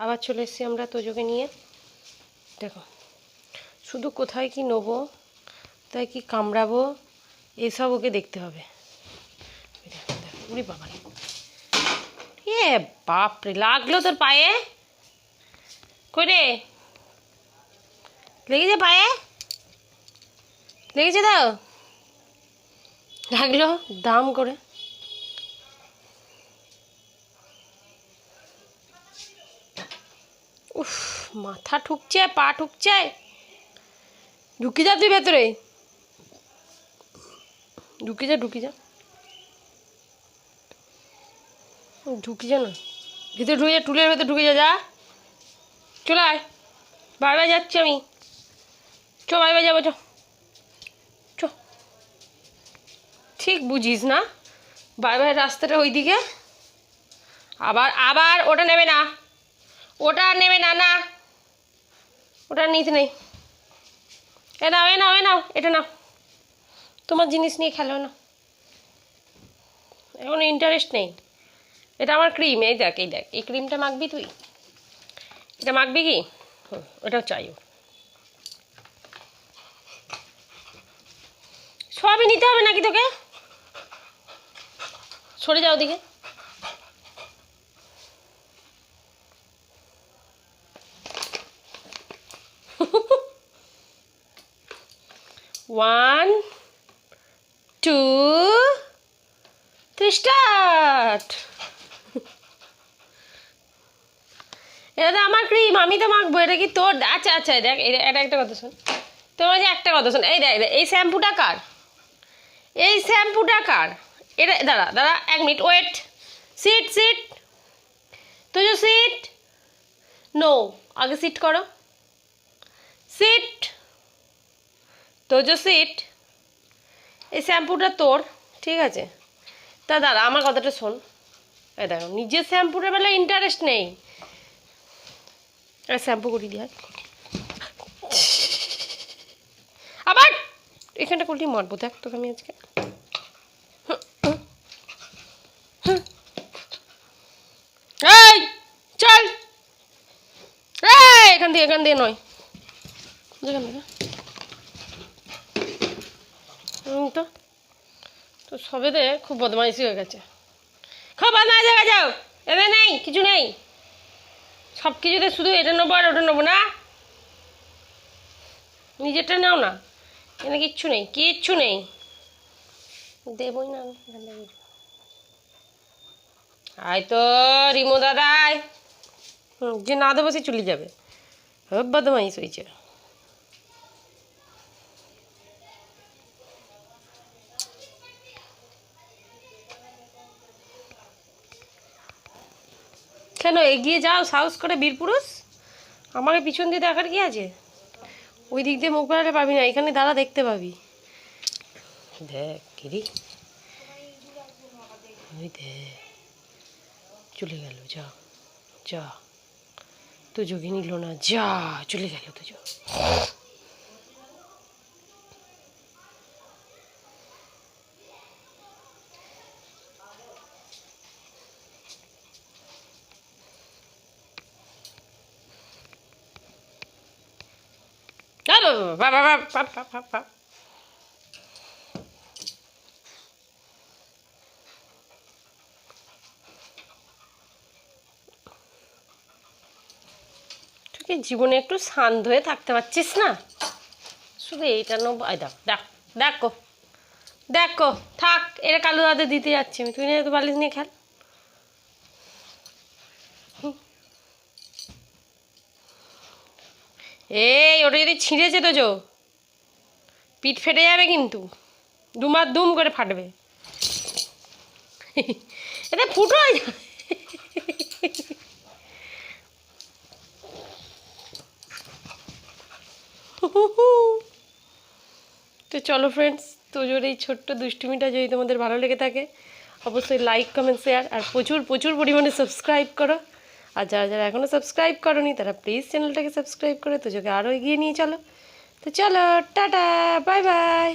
আবার চলে এসেছি আমরা তোজোকে নিয়ে। দেখো শুধু কোথায় কি নেবো, কোথায় কি কামড়াবো, এসব ওকে দেখতে হবে। উড়ি বাবা, এ বাপরে, লাগলো তোর পায়ে? কই রে, লেগেছে পায়ে? লেগেছে তো, লাগলো দাম করে। উফ, মাথা ঠুকছে, পা ঠুকছে। ঢুকে যা তুই ভেতরে, ঢুকে যা, ঢুকে যা, ঢুকে যা না, ভিতরে ঢুকে যা, টুলের ভেতরে ঢুকে যা। যা, চলে আয়, বারবার যাচ্ছি আমি। চ, বাইরে যাবো, চ চ। ঠিক বুঝিস না, বাইরে রাস্তাটা ওইদিকে। আবার আবার ওটা নেবে না, ওটা নেবে না, না ওটা নিতে নেই। এ নাও, এ নাও, এ নাও, এটা নাও, তোমার জিনিস নিয়ে খেলো না, এখন ইন্টারেস্ট নেই। এটা আমার ক্রিম, এই দেখ, এই দেখ, এই ক্রিমটা মাখবি তুই, এটা মাখবি কি? ওটাও চাই ওর। সবই নিতে হবে নাকি তোকে? সরে যাও দিকে। One, two, three, start. এটা তো আমার ক্রিম, আমি তো মাখবো। এটা কি তোর? আচ্ছা আচ্ছা, দেখ এটা একটা কথা শোন, তোমার যে একটা কথা শোন, এই দেখ, এই শ্যাম্পুটা কার? এই শ্যাম্পুটা কার? এটা দাঁড়া দাঁড়া, 1 মিনিট ওয়েট। সিট সিট, তুই সিট। নো, আগে সিট করো, সিট। তোজো সিট। এই শ্যাম্পুটা তোর, ঠিক আছে? তা দাঁড়া, আমার কথাটা শোন। এই দেখো, নিজের শ্যাম্পুটার বেলায় ইন্টারেস্ট নেই। শ্যাম্পু করি দিয়ে আবার এখানটা করলেই মারবো, দেখ তোকে আমি আজকে। এই চল, এখান দিয়ে নয়, যেখান থেকে। তো তো সবেতে খুব বদমাইশি হয়ে গেছে, খুব বদমাইশি হয়ে গেছে। এদের নেই, কিছু নেই, সব কিছুতে শুধু এটা নেবো আর ওটা নেবো না। নিজেরটা নাও না, এখানে কিচ্ছু নেই, কিচ্ছু নেই, দেবই না। আয় তো রিমো দাদাই, যে না দেবো সে চলে যাবে, খুব বদমাইশ হয়েছে। কেন এগিয়ে যাও সাহস করে, বীরপুরুষ? আমাকে পিছন দিয়ে দেখার কি আছে? ওই দিক দিয়ে মুখ বাড়াতে পাবি না, এখানে দাঁড়া, দেখতে পাবি। দেখ কিরি, ওই দেখ চলে গেল, যা যা, তোজোকে নিল না, যা চলে গেল তোজো। তুই জীবনে একটু শান্ত হয়ে থাকতে পারছিস না? শুধু এইটা নেবো, আয় দেখ দেখ, দেখো দেখো, থাক, এটা কালো দাদা দিতে যাচ্ছি আমি, তুই না তো বালিশ নিয়ে খেল। এই ওটা যদি ছিঁড়েছে তো জো, পিঠ ফেটে যাবে কিন্তু, দুমার দুম করে ফাটবে। এটা ফুটো হয়ে যাবে। তো চলো ফ্রেন্ডস, তোজোর এই ছোট্ট দুষ্টুমিটা যদি তোমাদের ভালো লেগে থাকে, অবশ্যই লাইক কমেন্ট শেয়ার আর প্রচুর প্রচুর পরিমাণে সাবস্ক্রাইব করো। আর যারা যারা এখনও সাবস্ক্রাইব করোনি তারা প্লিজ চ্যানেলটাকে সাবস্ক্রাইব করে তোজোকে আরও এগিয়ে নিয়ে চলো। তো চলো, টাটা, বাই বাই।